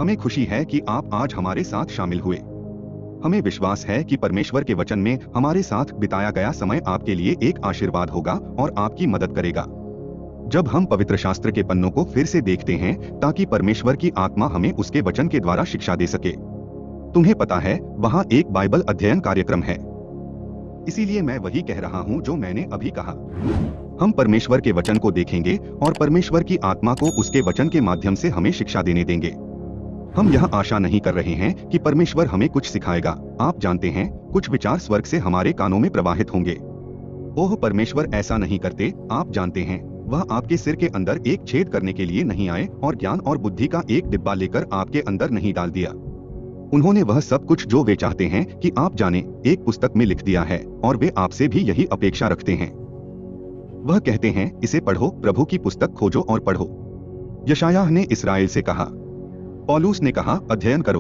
हमें खुशी है कि आप आज हमारे साथ शामिल हुए। हमें विश्वास है कि परमेश्वर के वचन में हमारे साथ बिताया गया समय आपके लिए एक आशीर्वाद होगा और आपकी मदद करेगा। जब हम पवित्र शास्त्र के पन्नों को फिर से देखते हैं ताकि परमेश्वर की आत्मा हमें उसके वचन के द्वारा शिक्षा दे सके। तुम्हें पता है, वहाँ एक बाइबल अध्ययन कार्यक्रम है। इसीलिए मैं वही कह रहा हूँ जो मैंने अभी कहा। हम परमेश्वर के वचन को देखेंगे और परमेश्वर की आत्मा को उसके वचन के माध्यम से हमें शिक्षा देने देंगे। हम यह आशा नहीं कर रहे हैं कि परमेश्वर हमें कुछ सिखाएगा। आप जानते हैं, कुछ विचार स्वर्ग से हमारे कानों में प्रवाहित होंगे। ओह, परमेश्वर ऐसा नहीं करते। आप जानते हैं, वह आपके सिर के अंदर एक छेद करने के लिए नहीं आए और ज्ञान और बुद्धि का एक डिब्बा लेकर आपके अंदर नहीं डाल दिया। उन्होंने वह सब कुछ जो वे चाहते हैं कि आप जाने, एक पुस्तक में लिख दिया है और वे आपसे भी यही अपेक्षा रखते हैं। वह कहते हैं, इसे पढ़ो, प्रभु की पुस्तक खोजो और पढ़ो। यशायाह ने इसराइल से कहा, पौलुस ने कहा, अध्ययन करो।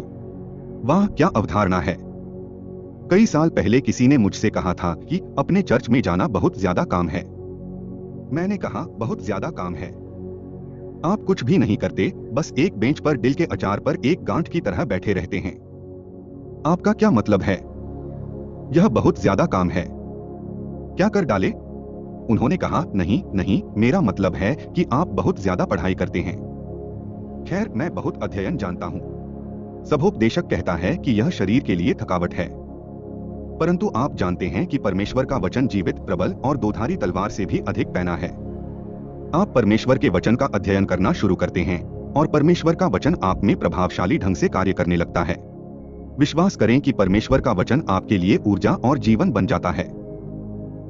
वाह, क्या अवधारणा है। कई साल पहले किसी ने मुझसे कहा था कि अपने चर्च में जाना बहुत ज्यादा काम है। मैंने कहा, बहुत ज्यादा काम है। आप कुछ भी नहीं करते, बस एक बेंच पर दिल के अचार पर एक गांठ की तरह बैठे रहते हैं। आपका क्या मतलब है? यह बहुत ज्यादा काम है। क्या कर डाले? उन्होंने कहा, नहीं नहीं, मेरा मतलब है कि आप बहुत ज्यादा पढ़ाई करते हैं। खैर, मैं बहुत अध्ययन जानता हूँ। सबोपदेशक कहता है कि यह शरीर के लिए थकावट है। परंतु आप जानते हैं कि परमेश्वर का वचन जीवित, प्रबल और दोधारी तलवार से भी अधिक पैना है। आप परमेश्वर के वचन का अध्ययन करना शुरू करते हैं और परमेश्वर का वचन आप में प्रभावशाली ढंग से कार्य करने लगता है। विश्वास करें कि परमेश्वर का वचन आपके लिए ऊर्जा और जीवन बन जाता है।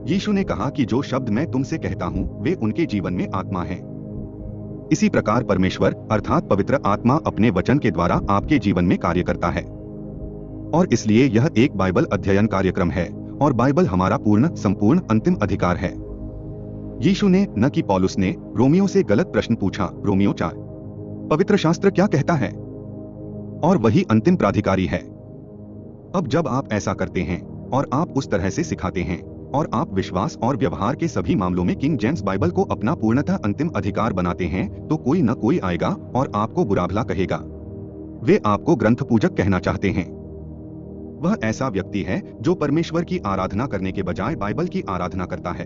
यीशु ने कहा कि जो शब्द मैं तुमसे कहता हूँ वे उनके जीवन में आत्मा है। इसी प्रकार परमेश्वर अर्थात पवित्र आत्मा अपने वचन के द्वारा आपके जीवन में कार्य करता है। और इसलिए यह एक बाइबल अध्ययन कार्यक्रम है और बाइबल हमारा पूर्ण, संपूर्ण, अंतिम अधिकार है। यीशु ने, न कि पौलुस ने, रोमियो से गलत प्रश्न पूछा। रोमियो 4। पवित्र शास्त्र क्या कहता है? और वही अंतिम प्राधिकारी है। अब जब आप ऐसा करते हैं और आप उस तरह से सिखाते हैं और आप विश्वास और व्यवहार के सभी मामलों में किंग जेम्स बाइबल को अपना पूर्णतः अंतिम अधिकार बनाते हैं, तो कोई न कोई आएगा और आपको बुरा भला कहेगा। वे आपको ग्रंथ पूजक कहना चाहते हैं। वह ऐसा व्यक्ति है जो परमेश्वर की आराधना करने के बजाय बाइबल की आराधना करता है।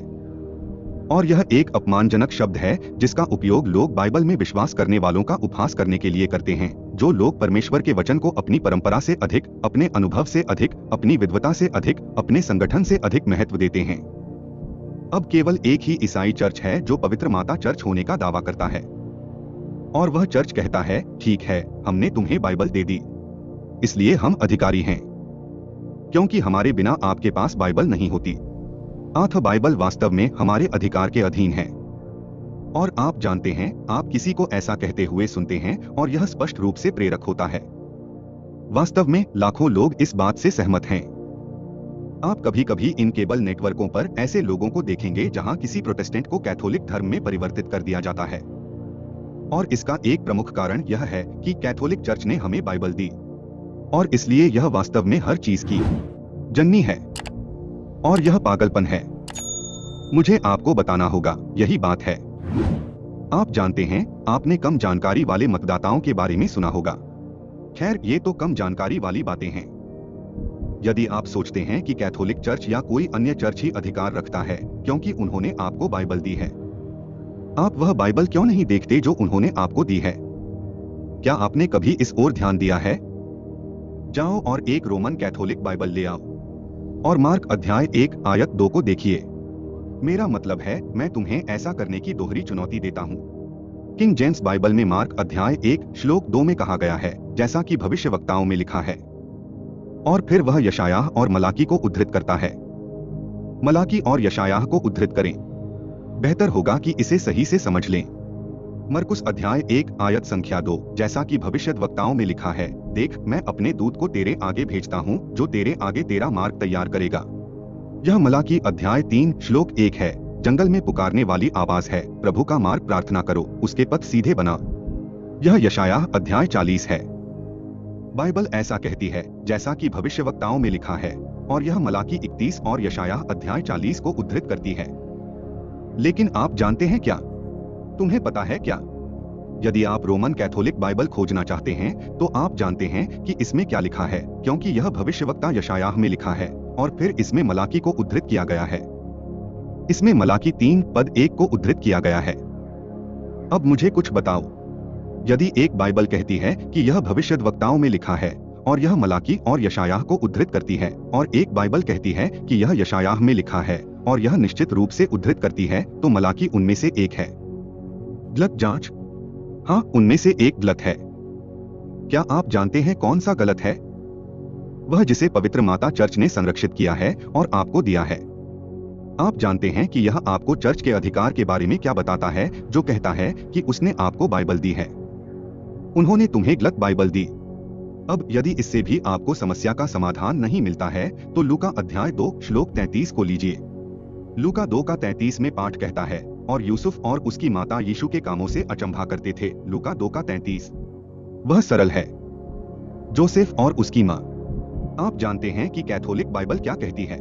और यह एक अपमानजनक शब्द है जिसका उपयोग लोग बाइबल में विश्वास करने वालों का उपहास करने के लिए करते हैं, जो लोग परमेश्वर के वचन को अपनी परंपरा से अधिक, अपने अनुभव से अधिक, अपनी विद्वता से अधिक, अपने संगठन से अधिक महत्व देते हैं। अब केवल एक ही ईसाई चर्च है जो पवित्र माता चर्च होने का दावा करता है। और वह चर्च कहता है, ठीक है, हमने तुम्हें बाइबल दे दी, इसलिए हम अधिकारी हैं। क्योंकि हमारे बिना आपके पास बाइबल नहीं होती। अतः बाइबल वास्तव में हमारे अधिकार के अधीन है। और आप जानते हैं, आप किसी को ऐसा कहते हुए सुनते हैं और यह स्पष्ट रूप से प्रेरक होता है। वास्तव में लाखों लोग इस बात से सहमत हैं। आप कभी कभी इन केबल नेटवर्कों पर ऐसे लोगों को देखेंगे जहां किसी प्रोटेस्टेंट को कैथोलिक धर्म में परिवर्तित कर दिया जाता है। और इसका एक प्रमुख कारण यह है कि कैथोलिक चर्च ने हमें बाइबल दी और इसलिए यह वास्तव में हर चीज की जननी है। और यह पागलपन है। मुझे आपको बताना होगा, यही बात है। आप जानते हैं, आपने कम जानकारी वाले मतदाताओं के बारे में सुना होगा। खैर, ये तो कम जानकारी वाली बातें हैं। यदि आप सोचते हैं कि कैथोलिक चर्च या कोई अन्य चर्च ही अधिकार रखता है क्योंकि उन्होंने आपको बाइबल दी है, आप वह बाइबल क्यों नहीं देखते जो उन्होंने आपको दी है? क्या आपने कभी इस ओर ध्यान दिया है? जाओ और एक रोमन कैथोलिक बाइबल ले आओ और मार्क अध्याय 1 आयत 2 को देखिए। मेरा मतलब है, मैं तुम्हें ऐसा करने की दोहरी चुनौती देता हूँ। किंग जेम्स बाइबल में मार्क अध्याय 1 श्लोक 2 में कहा गया है, जैसा कि भविष्यवक्ताओं में लिखा है। और फिर वह यशायाह और मलाकी को उद्धृत करता है। मलाकी और यशायाह को उद्धृत करें। बेहतर होगा कि इसे सही से समझ लें। मरकुस अध्याय 1 आयत संख्या 2, जैसा कि भविष्यद्वक्ताओं में लिखा है, देख, मैं अपने दूत को तेरे आगे भेजता हूँ जो तेरे आगे तेरा मार्ग तैयार करेगा। यह मलाकी अध्याय 3 श्लोक 1 है। जंगल में पुकारने वाली आवाज है, प्रभु का मार्ग प्रार्थना करो, उसके पथ सीधे बना। यह यशायाह अध्याय 40 है। बाइबल ऐसा कहती है जैसा कि भविष्यवक्ताओं में लिखा है, और यह मलाकी 31 और यशायाह अध्याय 40 को उद्धृत करती है। लेकिन आप जानते हैं क्या? तुम्हें पता है क्या? यदि आप रोमन कैथोलिक बाइबल खोजना चाहते हैं तो आप जानते हैं कि इसमें क्या लिखा है, क्योंकि यह भविष्यवक्ता यशायाह में लिखा है और फिर इसमें मलाकी को उद्धृत किया गया है। इसमें मलाकी 3:1 को उद्धृत किया गया है। अब मुझे कुछ बताओ, यदि एक बाइबल कहती है कि यह भविष्यद्वक्ताओं में लिखा है और यह मलाकी और यशायाह को उद्धृत करती है, और एक बाइबल कहती है कि यह यशायाह में लिखा है और यह निश्चित रूप से उद्धृत करती है, तो मलाकी उनमें से एक है। गलत जांच? हाँ, उनमें से एक गलत है। क्या आप जानते हैं कौन सा गलत है? वह जिसे पवित्र माता चर्च ने संरक्षित किया है और आपको दिया है। आप जानते हैं कि यह आपको चर्च के अधिकार के बारे में क्या बताता है, जो कहता है कि उसने आपको बाइबल दी है। उन्होंने तुम्हें गलत बाइबल दी। अब यदि इससे भी आपको समस्या का समाधान नहीं मिलता है तो लूका अध्याय 2 श्लोक 33 को लीजिए। लूका 2:33 में पाठ कहता है, और यूसुफ और उसकी माता यीशु के कामों से अचंभा करते थे। लूका 2:33। वह सरल है। जोसेफ और उसकी माँ। आप जानते हैं कि कैथोलिक बाइबल क्या कहती है?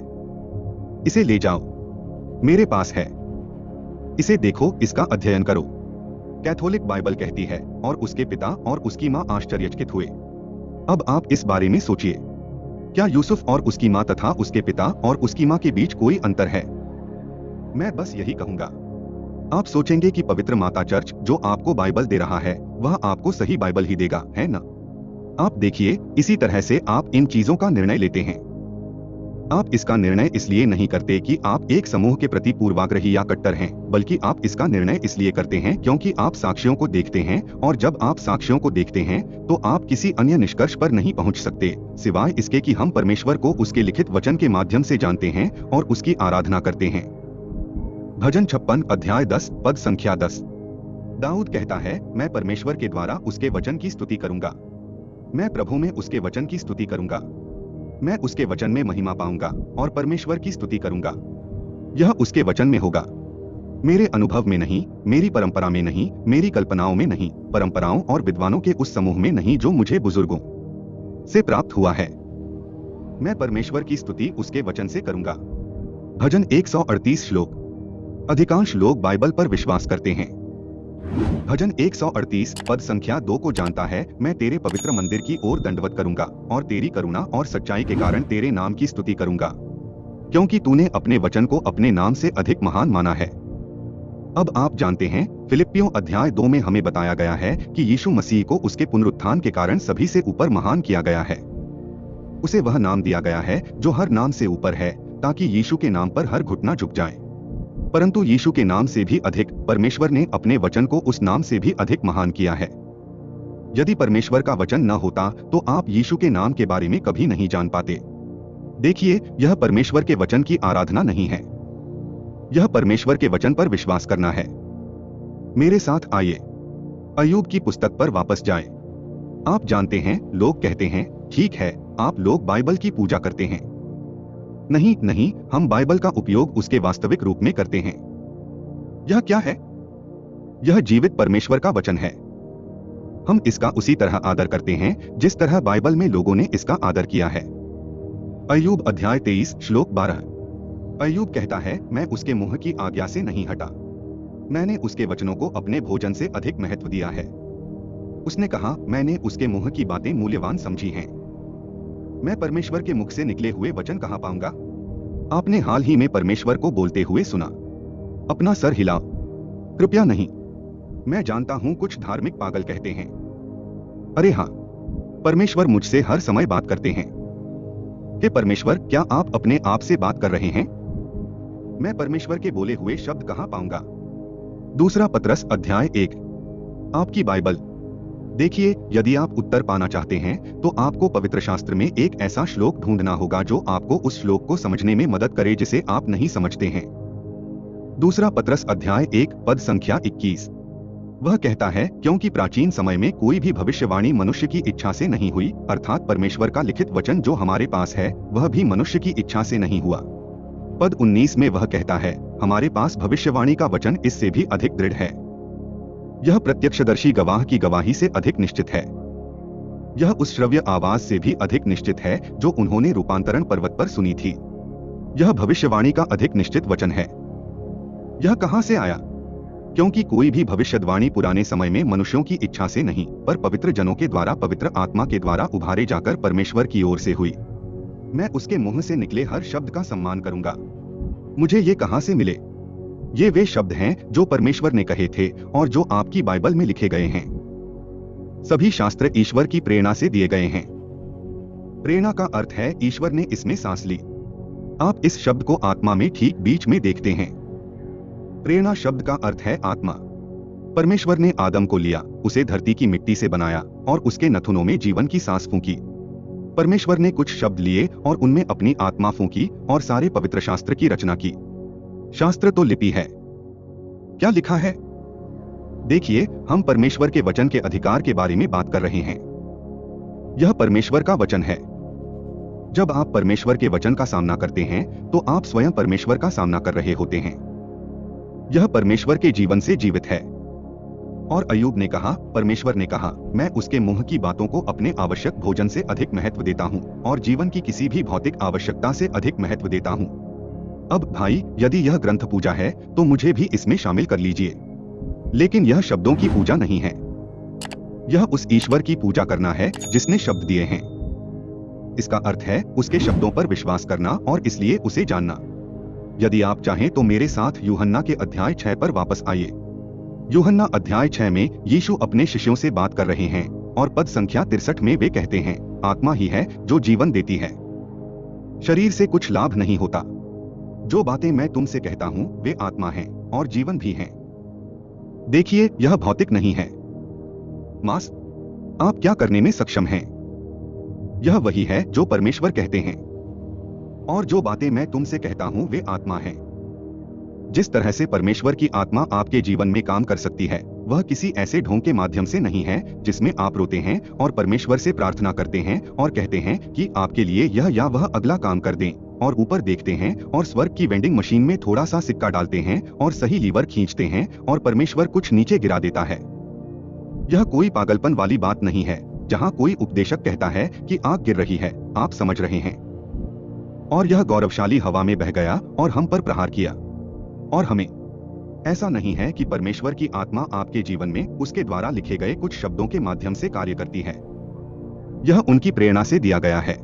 इसे ले जाओ, मेरे पास है। इसे देखो, इसका अध्ययन करो। कैथोलिक बाइबल कहती है, और उसके पिता और उसकी माँ आश्चर्यचकित हुए। अब आप इस बारे में सोचिए, क्या यूसुफ और उसकी माँ तथा उसके पिता और उसकी माँ के बीच कोई अंतर है? मैं बस यही कहूंगा। आप सोचेंगे कि पवित्र माता चर्च जो आपको बाइबल दे रहा है वह आपको सही बाइबल ही देगा, है ना? आप देखिए, इसी तरह से आप इन चीजों का निर्णय लेते हैं। आप इसका निर्णय इसलिए नहीं करते कि आप एक समूह के प्रति पूर्वाग्रही या कट्टर हैं, बल्कि आप इसका निर्णय इसलिए करते हैं क्योंकि आप साक्ष्यों को देखते हैं, और जब आप साक्ष्यों को देखते हैं तो आप किसी अन्य निष्कर्ष पर नहीं पहुंच सकते सिवाय इसके कि हम परमेश्वर को उसके लिखित वचन के माध्यम से जानते हैं और उसकी आराधना करते हैं। भजन 56 अध्याय 10 पद संख्या 10। दाऊद कहता है, मैं परमेश्वर के द्वारा उसके वचन की स्तुति करूंगा। मैं प्रभु में उसके वचन की स्तुति करूंगा। मैं उसके वचन में महिमा पाऊंगा और परमेश्वर की स्तुति करूंगा। यह उसके वचन में होगा, मेरे अनुभव में नहीं, मेरी परंपरा में नहीं, मेरी कल्पनाओं में नहीं, परंपराओं और विद्वानों के उस समूह में नहीं जो मुझे बुजुर्गों से प्राप्त हुआ है। मैं परमेश्वर की स्तुति उसके वचन से करूंगा। भजन 138 श्लोक। अधिकांश लोग बाइबल पर विश्वास करते हैं। भजन 138 पद संख्या 2 को जानता है, मैं तेरे पवित्र मंदिर की ओर दंडवत करूंगा और तेरी करुणा और सच्चाई के कारण तेरे नाम की स्तुति करूंगा, क्योंकि तूने अपने वचन को अपने नाम से अधिक महान माना है। अब आप जानते हैं, फिलिप्पियों अध्याय 2 में हमें बताया गया है कि यीशु मसीह को उसके पुनरुत्थान के कारण सभी से ऊपर महान किया गया है। उसे वह नाम दिया गया है जो हर नाम से ऊपर है, ताकि यीशु के नाम पर हर घुटना झुक जाए। परंतु यीशु के नाम से भी अधिक परमेश्वर ने अपने वचन को उस नाम से भी अधिक महान किया है। यदि परमेश्वर का वचन न होता तो आप यीशु के नाम के बारे में कभी नहीं जान पाते। देखिए, यह परमेश्वर के वचन की आराधना नहीं है, यह परमेश्वर के वचन पर विश्वास करना है। मेरे साथ आइए, अय्यूब की पुस्तक पर वापस जाएं। आप जानते हैं, लोग कहते हैं, ठीक है, आप लोग बाइबल की पूजा करते हैं। नहीं नहीं, हम बाइबल का उपयोग उसके वास्तविक रूप में करते हैं। यह क्या है? यह जीवित परमेश्वर का वचन है। हम इसका उसी तरह आदर करते हैं जिस तरह बाइबल में लोगों ने इसका आदर किया है। अय्यूब अध्याय 23 श्लोक 12। अय्यूब कहता है, मैं उसके मुंह की आज्ञा से नहीं हटा, मैंने उसके वचनों को अपने भोजन से अधिक महत्व दिया है। उसने कहा, मैंने उसके मुंह की बातें मूल्यवान समझी हैं। मैं परमेश्वर के मुख से निकले हुए वचन कहां पाऊंगा? आपने हाल ही में परमेश्वर को बोलते हुए सुना। अपना सर हिलाओ, कृपया नहीं। मैं जानता हूं कुछ धार्मिक पागल कहते हैं, अरे हाँ, परमेश्वर मुझसे हर समय बात करते हैं। कि परमेश्वर, क्या आप अपने आप से बात कर रहे हैं? मैं परमेश्वर के बोले हुए शब्द कहां पाऊंगा? दूसरा पतरस अध्याय 1। आपकी बाइबल। देखिए, यदि आप उत्तर पाना चाहते हैं तो आपको पवित्र शास्त्र में एक ऐसा श्लोक ढूंढना होगा जो आपको उस श्लोक को समझने में मदद करे जिसे आप नहीं समझते हैं। दूसरा पतरस अध्याय 1 पद संख्या 21। वह कहता है, क्योंकि प्राचीन समय में कोई भी भविष्यवाणी मनुष्य की इच्छा से नहीं हुई, अर्थात परमेश्वर का लिखित वचन जो हमारे पास है वह भी मनुष्य की इच्छा से नहीं हुआ। पद 19 में वह कहता है, हमारे पास भविष्यवाणी का वचन इससे भी अधिक दृढ़ है। यह प्रत्यक्षदर्शी गवाह की गवाही से अधिक निश्चित है। यह उस श्रव्य आवाज से भी अधिक निश्चित है जो उन्होंने रूपांतरण पर्वत पर सुनी थी। यह भविष्यवाणी का अधिक निश्चित वचन है। यह कहां से आया? क्योंकि कोई भी भविष्यवाणी पुराने समय में मनुष्यों की इच्छा से नहीं, पर पवित्र जनों के द्वारा पवित्र आत्मा के द्वारा उभारे जाकर परमेश्वर की ओर से हुई। मैं उसके मुंह से निकले हर शब्द का सम्मान करूंगा। मुझे ये कहां से मिले? ये वे शब्द हैं जो परमेश्वर ने कहे थे और जो आपकी बाइबल में लिखे गए हैं। सभी शास्त्र ईश्वर की प्रेरणा से दिए गए हैं। प्रेरणा का अर्थ है ईश्वर ने इसमें सांस ली। आप इस शब्द को आत्मा में ठीक बीच में देखते हैं। प्रेरणा शब्द का अर्थ है आत्मा। परमेश्वर ने आदम को लिया, उसे धरती की मिट्टी से बनाया और उसके नथुनों में जीवन की सांस फूंकी। परमेश्वर ने कुछ शब्द लिए और उनमें अपनी आत्मा फूंकी और सारे पवित्र शास्त्र की रचना की। शास्त्र तो लिपि है। क्या लिखा है? देखिए, हम परमेश्वर के वचन के अधिकार के बारे में बात कर रहे हैं। यह परमेश्वर का वचन है। जब आप परमेश्वर के वचन का सामना करते हैं तो आप स्वयं परमेश्वर का सामना कर रहे होते हैं। यह परमेश्वर के जीवन से जीवित है। और अय्यूब ने कहा, परमेश्वर ने कहा, मैं उसके मुंह की बातों को अपने आवश्यक भोजन से अधिक महत्व देता हूं और जीवन की किसी भी भौतिक आवश्यकता से अधिक महत्व देता हूं। अब भाई, यदि यह ग्रंथ पूजा है तो मुझे भी इसमें शामिल कर लीजिए। लेकिन यह शब्दों की पूजा नहीं है। यह उस ईश्वर की पूजा करना है जिसने शब्द दिए हैं। इसका अर्थ है उसके शब्दों पर विश्वास करना और इसलिए उसे जानना। यदि आप चाहें तो मेरे साथ यूहन्ना के अध्याय 6 पर वापस आइए। यूहन्ना अध्याय 6 में यीशु अपने शिष्यों से बात कर रहे हैं और पद संख्या 63 में वे कहते हैं, आत्मा ही है जो जीवन देती है, शरीर से कुछ लाभ नहीं होता। जो बातें मैं तुमसे कहता हूं वे आत्मा हैं और जीवन भी हैं। देखिए, यह भौतिक नहीं है। मांस, आप क्या करने में सक्षम हैं? यह वही है जो परमेश्वर कहते हैं। और जो बातें मैं तुमसे कहता हूं वे आत्मा हैं। जिस तरह से परमेश्वर की आत्मा आपके जीवन में काम कर सकती है, वह किसी ऐसे ढोंग के माध्यम से नहीं है जिसमें आप रोते हैं और परमेश्वर से प्रार्थना करते हैं और कहते हैं कि आपके लिए यह या वह अगला काम कर दें, और ऊपर देखते हैं और स्वर्ग की वेंडिंग मशीन में थोड़ा सा सिक्का डालते हैं और सही लीवर खींचते हैं और परमेश्वर कुछ नीचे गिरा देता है। यह कोई पागलपन वाली बात नहीं है जहां कोई उपदेशक कहता है कि आग गिर रही है, आप समझ रहे हैं, और यह गौरवशाली हवा में बह गया और हम पर प्रहार किया और हमें। ऐसा नहीं है कि परमेश्वर की आत्मा आपके जीवन में उसके द्वारा लिखे गए कुछ शब्दों के माध्यम से कार्य करती है। यह उनकी प्रेरणा से दिया गया है।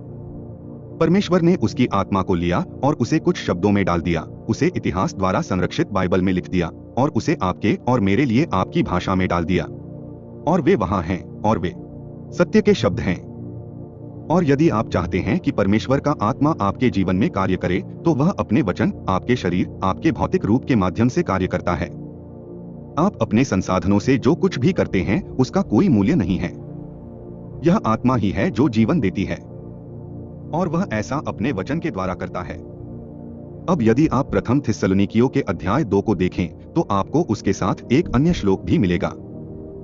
परमेश्वर ने उसकी आत्मा को लिया और उसे कुछ शब्दों में डाल दिया, उसे इतिहास द्वारा संरक्षित बाइबल में लिख दिया और उसे आपके और मेरे लिए आपकी भाषा में डाल दिया। और वे वहां हैं और वे सत्य के शब्द हैं। और यदि आप चाहते हैं कि परमेश्वर का आत्मा आपके जीवन में कार्य करे तो वह अपने वचन, आपके शरीर, आपके भौतिक रूप के माध्यम से कार्य करता है। आप अपने संसाधनों से जो कुछ भी करते हैं उसका कोई मूल्य नहीं है। यह आत्मा ही है जो जीवन देती है और वह ऐसा अपने वचन के द्वारा करता है। अब यदि आप प्रथम थिस्सलुनीकियों के अध्याय 2 को देखें तो आपको उसके साथ एक अन्य श्लोक भी मिलेगा।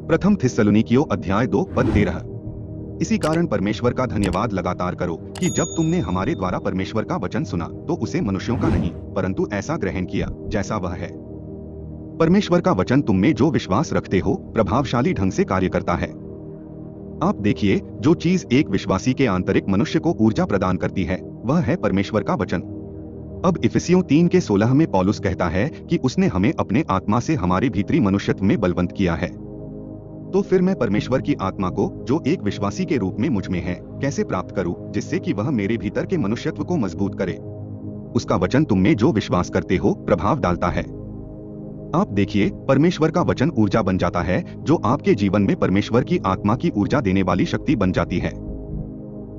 प्रथम थिस्सलुनीकियों अध्याय 2 पद 13। इसी कारण परमेश्वर का धन्यवाद लगातार करो कि जब तुमने हमारे द्वारा परमेश्वर का वचन सुना तो उसे मनुष्यों का नहीं परंतु ऐसा ग्रहण किया जैसा वह है। परमेश्वर का वचन तुम में जो विश्वास रखते हो प्रभावशाली ढंग से कार्य करता है। आप देखिए, जो चीज एक विश्वासी के आंतरिक मनुष्य को ऊर्जा प्रदान करती है वह है परमेश्वर का वचन। अब इफिसियों 3 के 16 में पौलुस कहता है कि उसने हमें अपने आत्मा से हमारे भीतरी मनुष्यत्व में बलवंत किया है। तो फिर मैं परमेश्वर की आत्मा को जो एक विश्वासी के रूप में मुझ में है कैसे प्राप्त करूं जिससे कि वह मेरे भीतर के मनुष्यत्व को मजबूत करे? उसका वचन तुम में जो विश्वास करते हो प्रभाव डालता है। आप देखिए, परमेश्वर का वचन ऊर्जा बन जाता है जो आपके जीवन में परमेश्वर की आत्मा की ऊर्जा देने वाली शक्ति बन जाती है।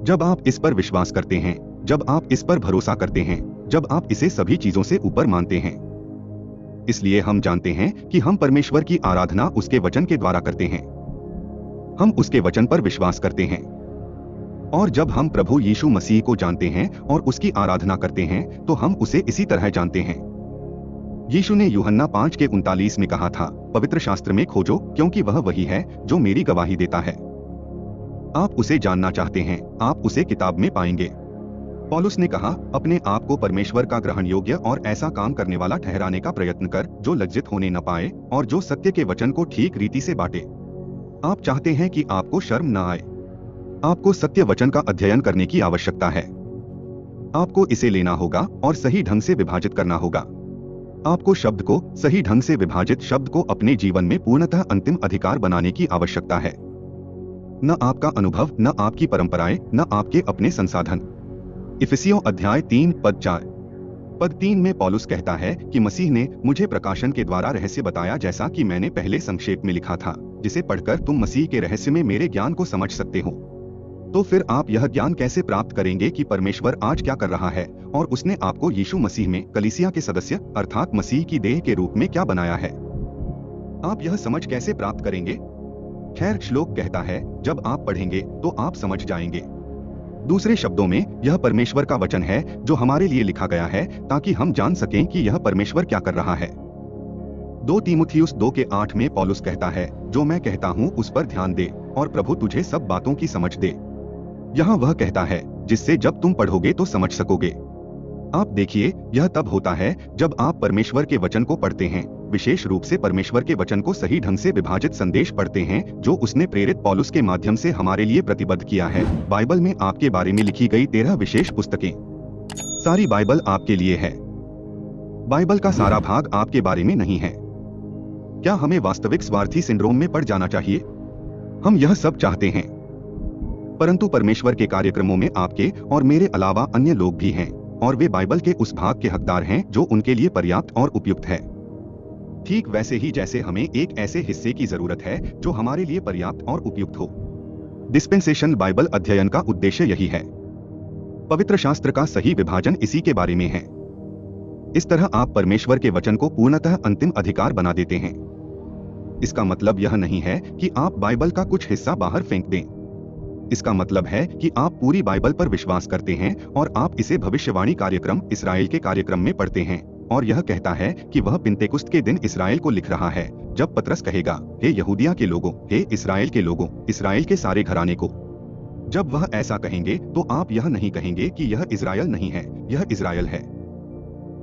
जब आप इस पर विश्वास करते हैं, जब आप इस पर भरोसा करते हैं, जब आप इसे सभी चीजों से ऊपर मानते हैं। इसलिए हम जानते हैं कि हम परमेश्वर की आराधना उसके वचन के द्वारा करते हैं। हम उसके वचन पर विश्वास करते हैं और जब हम प्रभु यीशु मसीह को जानते हैं और उसकी आराधना करते हैं तो हम उसे इसी तरह जानते हैं। यीशु ने यूहन्ना 5 के 39 में कहा था, पवित्र शास्त्र में खोजो क्योंकि वह वही है जो मेरी गवाही देता है। आप उसे जानना चाहते हैं, आप उसे किताब में पाएंगे। पौलुस ने कहा, अपने आप को परमेश्वर का ग्रहण योग्य और ऐसा काम करने वाला ठहराने का प्रयत्न कर जो लज्जित होने न पाए और जो सत्य के वचन को ठीक रीति से बांटे। आप चाहते हैं कि आपको शर्म न आए। आपको सत्य वचन का अध्ययन करने की आवश्यकता है। आपको इसे लेना होगा और सही ढंग से विभाजित करना होगा। आपको शब्द को सही ढंग से विभाजित शब्द को अपने जीवन में पूर्णतः अंतिम अधिकार बनाने की आवश्यकता है। न आपका अनुभव, न आपकी परंपराएं, न आपके अपने संसाधन। इफिसियों अध्याय 3 पद 4। पद 3 में पौलुस कहता है कि मसीह ने मुझे प्रकाशन के द्वारा रहस्य बताया, जैसा कि मैंने पहले संक्षेप में लिखा था, जिसे पढ़कर तुम मसीह के रहस्य में मेरे ज्ञान को समझ सकते हो। तो फिर आप यह ज्ञान कैसे प्राप्त करेंगे कि परमेश्वर आज क्या कर रहा है और उसने आपको यीशु मसीह में कलीसिया के सदस्य अर्थात मसीह की देह के रूप में क्या बनाया है? आप यह समझ कैसे प्राप्त करेंगे? खैर, श्लोक कहता है जब आप पढ़ेंगे तो आप समझ जाएंगे। दूसरे शब्दों में, यह परमेश्वर का वचन है जो हमारे लिए लिखा गया है ताकि हम जान सकें कि यह परमेश्वर क्या कर रहा है। 2 तीमुथियुस 2:8 में पौलुस कहता है, जो मैं कहता हूँ उस पर ध्यान दे और प्रभु तुझे सब बातों की समझ दे। यहाँ वह कहता है जिससे जब तुम पढ़ोगे तो समझ सकोगे। आप देखिए, यह तब होता है जब आप परमेश्वर के वचन को पढ़ते हैं, विशेष रूप से परमेश्वर के वचन को सही ढंग से विभाजित संदेश पढ़ते हैं जो उसने प्रेरित पौलुस के माध्यम से हमारे लिए प्रतिबद्ध किया है। बाइबल में आपके बारे में लिखी गई 13 विशेष पुस्तकें। सारी बाइबल आपके लिए है। बाइबल का सारा भाग आपके बारे में नहीं है। क्या हमें वास्तविक स्वार्थी सिंड्रोम में पड़ जाना चाहिए? हम यह सब चाहते हैं, परंतु परमेश्वर के कार्यक्रमों में आपके और मेरे अलावा अन्य लोग भी हैं और वे बाइबल के उस भाग के हकदार हैं जो उनके लिए पर्याप्त और उपयुक्त है। ठीक वैसे ही जैसे हमें एक ऐसे हिस्से की जरूरत है जो हमारे लिए पर्याप्त और उपयुक्त हो। डिस्पेंसेशन बाइबल अध्ययन का उद्देश्य यही है। पवित्र शास्त्र का सही विभाजन इसी के बारे में है। इस तरह आप परमेश्वर के वचन को पूर्णतः अंतिम अधिकार बना देते हैं। इसका मतलब यह नहीं है कि आप बाइबल का कुछ हिस्सा बाहर फेंक दें। इसका मतलब है कि आप पूरी बाइबल पर विश्वास करते हैं और आप इसे भविष्यवाणी कार्यक्रम इस्राएल के कार्यक्रम में पढ़ते हैं और यह कहता है कि वह पिंतेकुस्त के दिन इस्राएल को लिख रहा है, जब पतरस कहेगा, हे यहूदिया के लोगों, हे इस्राएल के लोगों, इस्राएल के सारे घराने को। जब वह ऐसा कहेंगे तो आप यह नहीं कहेंगे कि यह इस्राएल नहीं है, यह इस्राएल है।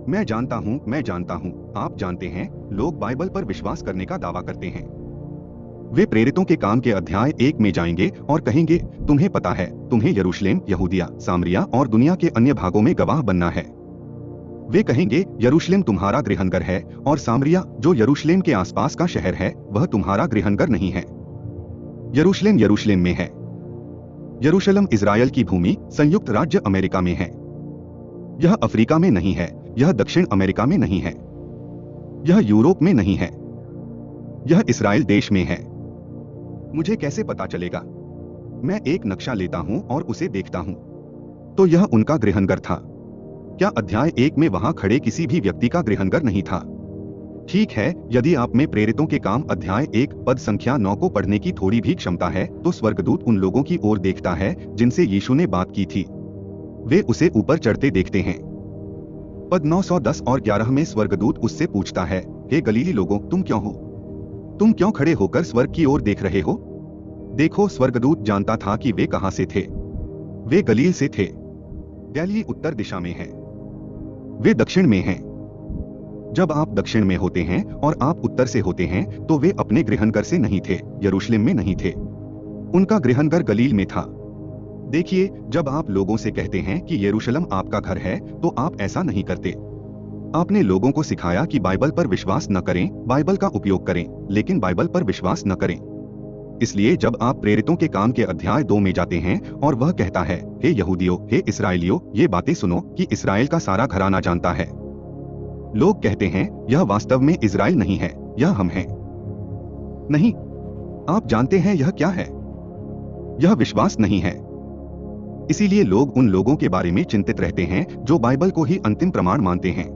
मैं जानता हूँ, आप जानते हैं, लोग बाइबल पर विश्वास करने का दावा करते हैं। वे प्रेरितों के काम के अध्याय 1 में जाएंगे और कहेंगे, तुम्हें पता है, तुम्हें यरूशलेम, यहूदिया, सामरिया और दुनिया के अन्य भागों में गवाह बनना है। वे कहेंगे, यरूशलेम तुम्हारा गृहनगर है और सामरिया, जो यरूशलेम के आसपास का शहर है, वह तुम्हारा गृहनगर नहीं है। यरूशलेम यरूशलेम में है। यरूशलेम इजराइल की भूमि संयुक्त राज्य अमेरिका में है। यह अफ्रीका में नहीं है, यह दक्षिण अमेरिका में नहीं है, यह यूरोप में नहीं है, यह इस्राएल देश में है। मुझे कैसे पता चलेगा? मैं एक नक्शा लेता हूं और उसे देखता हूं। तो यह उनका गृहनगर था। क्या अध्याय 1 में वहां खड़े किसी भी व्यक्ति का गृहनगर नहीं था? ठीक है, यदि आप में प्रेरितों के काम अध्याय 1 पद संख्या 9 को पढ़ने की थोड़ी भी क्षमता है, तो स्वर्गदूत उन लोगों की ओर देखता है जिनसे यीशु ने बात की थी। वे उसे ऊपर चढ़ते देखते हैं। पद 910 और 11 में स्वर्गदूत उससे पूछता है, हे गलीली लोगों, तुम क्यों हो? तुम क्यों खड़े होकर स्वर्ग की ओर देख रहे हो? देखो, स्वर्गदूत जानता था कि वे कहां से थे। वे गलील से थे। गैलीली उत्तर दिशा में है, वे दक्षिण में हैं। जब आप दक्षिण में होते हैं और आप उत्तर से होते हैं, तो वे अपने गृहनगर से नहीं थे, यरूशलेम में नहीं थे। उनका गृहनगर गलील में था। देखिए, जब आप लोगों से कहते हैं कि यरूशलेम आपका घर है, तो आप ऐसा नहीं करते। आपने लोगों को सिखाया कि बाइबल पर विश्वास न करें, बाइबल का उपयोग करें, लेकिन बाइबल पर विश्वास न करें। इसलिए जब आप प्रेरितों के काम के अध्याय 2 में जाते हैं और वह कहता है, हे यहूदियों, हे इस्राएलियों, ये बातें सुनो कि इस्राएल का सारा घराना जानता है। लोग कहते हैं, यह वास्तव में इस्राएल नहीं है, यह हम हैं। नहीं, आप जानते हैं यह क्या है? यह विश्वास नहीं है। इसीलिए लोग उन लोगों के बारे में चिंतित रहते हैं जो बाइबल को ही अंतिम प्रमाण मानते हैं।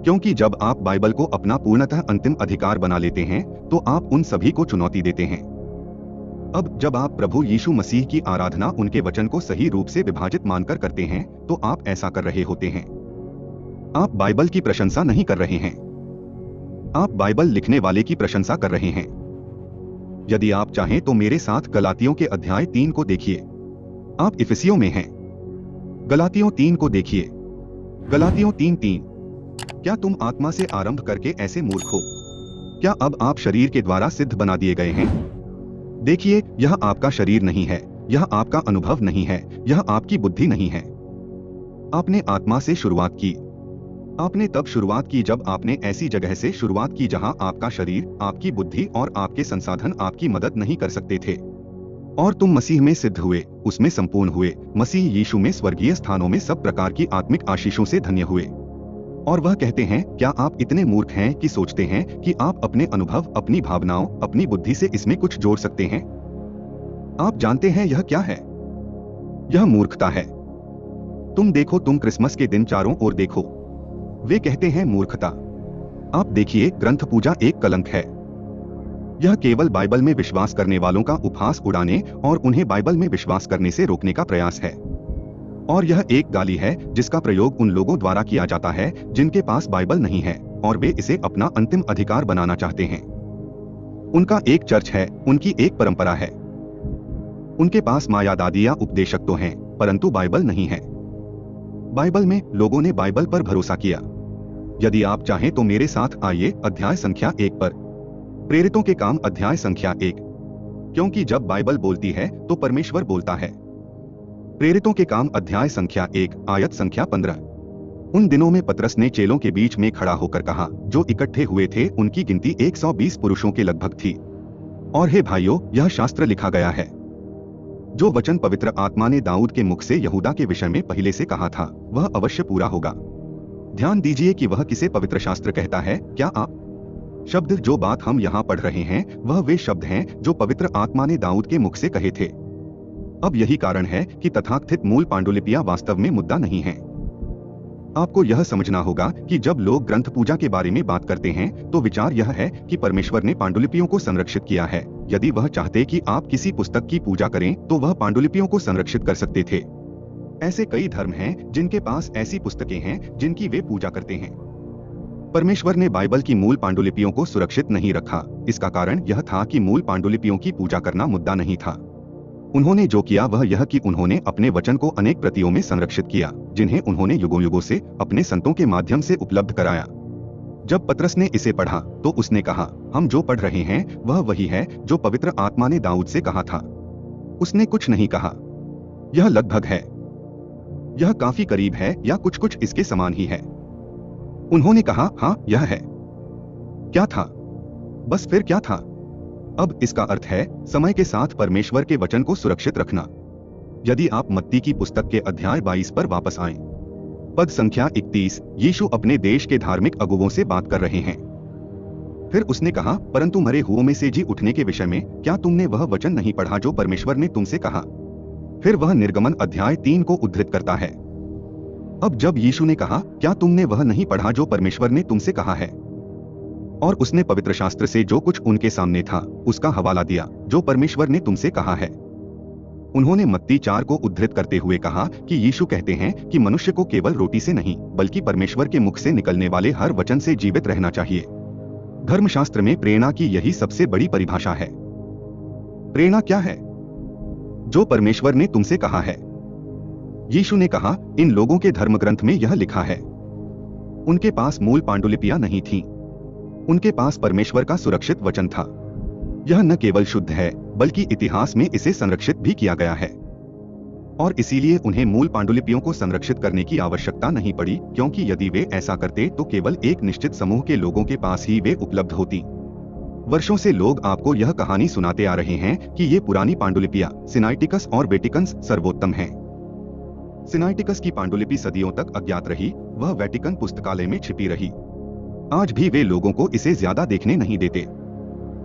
क्योंकि जब आप बाइबल को अपना पूर्णतः अंतिम अधिकार बना लेते हैं, तो आप उन सभी को चुनौती देते हैं। अब जब आप प्रभु यीशु मसीह की आराधना उनके वचन को सही रूप से विभाजित मानकर करते हैं, तो आप ऐसा कर रहे होते हैं। आप बाइबल की प्रशंसा नहीं कर रहे हैं, आप बाइबल लिखने वाले की प्रशंसा कर रहे हैं। यदि आप चाहें तो मेरे साथ गलातियों के अध्याय 3 को देखिए। आप इफिसियों में हैं। गलातियों 3 को देखिए। गलातियों 3:3। क्या तुम आत्मा से आरंभ करके ऐसे मूर्ख हो? क्या अब आप शरीर के द्वारा सिद्ध बना दिए गए हैं? देखिए, यह आपका शरीर नहीं है, यह आपका अनुभव नहीं है, यह आपकी बुद्धि नहीं है। आपने आत्मा से शुरुआत की। आपने तब शुरुआत की जब आपने ऐसी जगह से शुरुआत की जहां आपका शरीर, आपकी बुद्धि और आपके संसाधन आपकी मदद नहीं कर सकते थे। और तुम मसीह में सिद्ध हुए, उसमें संपूर्ण हुए, मसीह यीशु में स्वर्गीय स्थानों में सब प्रकार की आत्मिक आशीषों से धन्य हुए। और वह कहते हैं, क्या आप इतने मूर्ख हैं कि सोचते हैं कि आप अपने अनुभव, अपनी भावनाओं, अपनी बुद्धि से इसमें कुछ जोड़ सकते हैं? आप जानते हैं यह क्या है? यह मूर्खता है। तुम देखो, तुम क्रिसमस के दिन चारों ओर देखो, वे कहते हैं मूर्खता। आप देखिए, ग्रंथ पूजा एक कलंक है। यह केवल बाइबल में विश्वास करने वालों का उपहास उड़ाने और उन्हें बाइबल में विश्वास करने से रोकने का प्रयास है। और यह एक गाली है जिसका प्रयोग उन लोगों द्वारा किया जाता है जिनके पास बाइबल नहीं है और वे इसे अपना अंतिम अधिकार बनाना चाहते हैं। उनका एक चर्च है, उनकी एक परंपरा है, उनके पास माया दादी या उपदेशक तो हैं, परंतु बाइबल नहीं है। बाइबल में लोगों ने बाइबल पर भरोसा किया। यदि आप चाहें तो मेरे साथ आइए अध्याय संख्या 1 पर, प्रेरितों के काम अध्याय संख्या 1। क्योंकि जब बाइबल बोलती है तो परमेश्वर बोलता है। प्रेरितों के काम अध्याय संख्या 1 आयत संख्या 15। उन दिनों में पतरस ने चेलों के बीच में खड़ा होकर कहा, जो इकट्ठे हुए थे उनकी गिनती 120 पुरुषों के लगभग थी। और हे भाइयों, यह शास्त्र लिखा गया है जो वचन पवित्र आत्मा ने दाऊद के मुख से यहूदा के विषय में पहले से कहा था, वह अवश्य पूरा होगा। ध्यान दीजिए कि वह किसे पवित्र शास्त्र कहता है। क्या आप शब्द जो बात हम यहाँ पढ़ रहे हैं वह वे शब्द हैं जो पवित्र आत्मा ने दाऊद के मुख से कहे थे। अब यही कारण है कि तथाकथित मूल पांडुलिपियां वास्तव में मुद्दा नहीं हैं। आपको यह समझना होगा कि जब लोग ग्रंथ पूजा के बारे में बात करते हैं तो विचार यह है कि परमेश्वर ने पांडुलिपियों को संरक्षित किया है। यदि वह चाहते कि आप किसी पुस्तक की पूजा करें तो वह पांडुलिपियों को संरक्षित कर सकते थे। ऐसे कई धर्म हैं जिनके पास ऐसी पुस्तकें हैं जिनकी वे पूजा करते हैं। परमेश्वर ने बाइबल की मूल पांडुलिपियों को सुरक्षित नहीं रखा। इसका कारण यह था कि मूल पांडुलिपियों की पूजा करना मुद्दा नहीं था। उन्होंने जो किया वह यह कि उन्होंने अपने वचन को अनेक प्रतियों में संरक्षित किया, जिन्हें उन्होंने युगों युगों से अपने संतों के माध्यम से उपलब्ध कराया। जब पतरस ने इसे पढ़ा तो उसने कहा, हम जो पढ़ रहे हैं वह वही है जो पवित्र आत्मा ने दाऊद से कहा था। उसने कुछ नहीं कहा, यह लगभग है, यह काफी करीब है या कुछ कुछ इसके समान ही है। उन्होंने कहा, हाँ यह है। क्या था? बस फिर क्या था? अब इसका अर्थ है समय के साथ परमेश्वर के वचन को सुरक्षित रखना। यदि आप मत्ती की पुस्तक के अध्याय 22 पर वापस आएं, पद संख्या 31, यीशु अपने देश के धार्मिक अगुवों से बात कर रहे हैं। फिर उसने कहा, परंतु मरे हुओं में से जी उठने के विषय में क्या तुमने वह वचन नहीं पढ़ा जो परमेश्वर ने तुमसे कहा? फिर वह निर्गमन अध्याय 3 को उद्धृत करता है। अब जब यीशु ने कहा, क्या तुमने वह नहीं पढ़ा जो परमेश्वर ने तुमसे कहा है? और उसने पवित्र शास्त्र से जो कुछ उनके सामने था उसका हवाला दिया जो परमेश्वर ने तुमसे कहा है। उन्होंने मत्ती 4 को उद्धृत करते हुए कहा कि यीशु कहते हैं कि मनुष्य को केवल रोटी से नहीं बल्कि परमेश्वर के मुख से निकलने वाले हर वचन से जीवित रहना चाहिए। धर्मशास्त्र में प्रेरणा की यही सबसे बड़ी परिभाषा है। प्रेरणा क्या है? जो परमेश्वर ने तुमसे कहा है। यीशु ने कहा, इन लोगों के धर्मग्रंथ में यह लिखा है। उनके पास मूल पांडुलिपियां नहीं थीं। उनके पास परमेश्वर का सुरक्षित वचन था। यह न केवल शुद्ध है बल्कि इतिहास में इसे संरक्षित भी किया गया है। और इसीलिए उन्हें मूल पांडुलिपियों को संरक्षित करने की आवश्यकता नहीं पड़ी, क्योंकि यदि वे ऐसा करते तो केवल एक निश्चित समूह के लोगों के पास ही वे उपलब्ध होती। वर्षों से लोग आपको यह कहानी सुनाते आ रहे हैं कि ये पुरानी पांडुलिपियां सिनाइटिकस और वेटिकन सर्वोत्तम हैं। सिनाइटिकस की पांडुलिपि सदियों तक अज्ञात रही, वह वेटिकन पुस्तकालय में छिपी रही। आज भी वे लोगों को इसे ज्यादा देखने नहीं देते।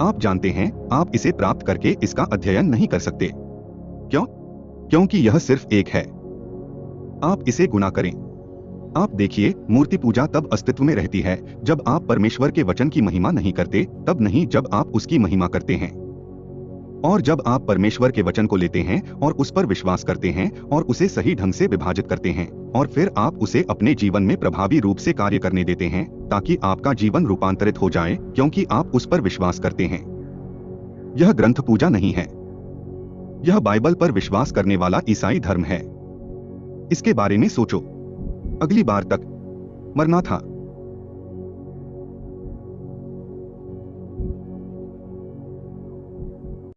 आप जानते हैं, आप इसे प्राप्त करके इसका अध्ययन नहीं कर सकते। क्यों? क्योंकि यह सिर्फ एक है। आप इसे गुना करें। आप देखिए, मूर्ति पूजा तब अस्तित्व में रहती है जब आप परमेश्वर के वचन की महिमा नहीं करते, तब नहीं जब आप उसकी महिमा करते हैं। और जब आप परमेश्वर के वचन को लेते हैं और उस पर विश्वास करते हैं और उसे सही ढंग से विभाजित करते हैं और फिर आप उसे अपने जीवन में प्रभावी रूप से कार्य करने देते हैं ताकि आपका जीवन रूपांतरित हो जाए, क्योंकि आप उस पर विश्वास करते हैं। यह ग्रंथ पूजा नहीं है। यह बाइबल पर विश्वास करने वाला ईसाई धर्म है। इसके बारे में सोचो। अगली बार तक, मरनाथा।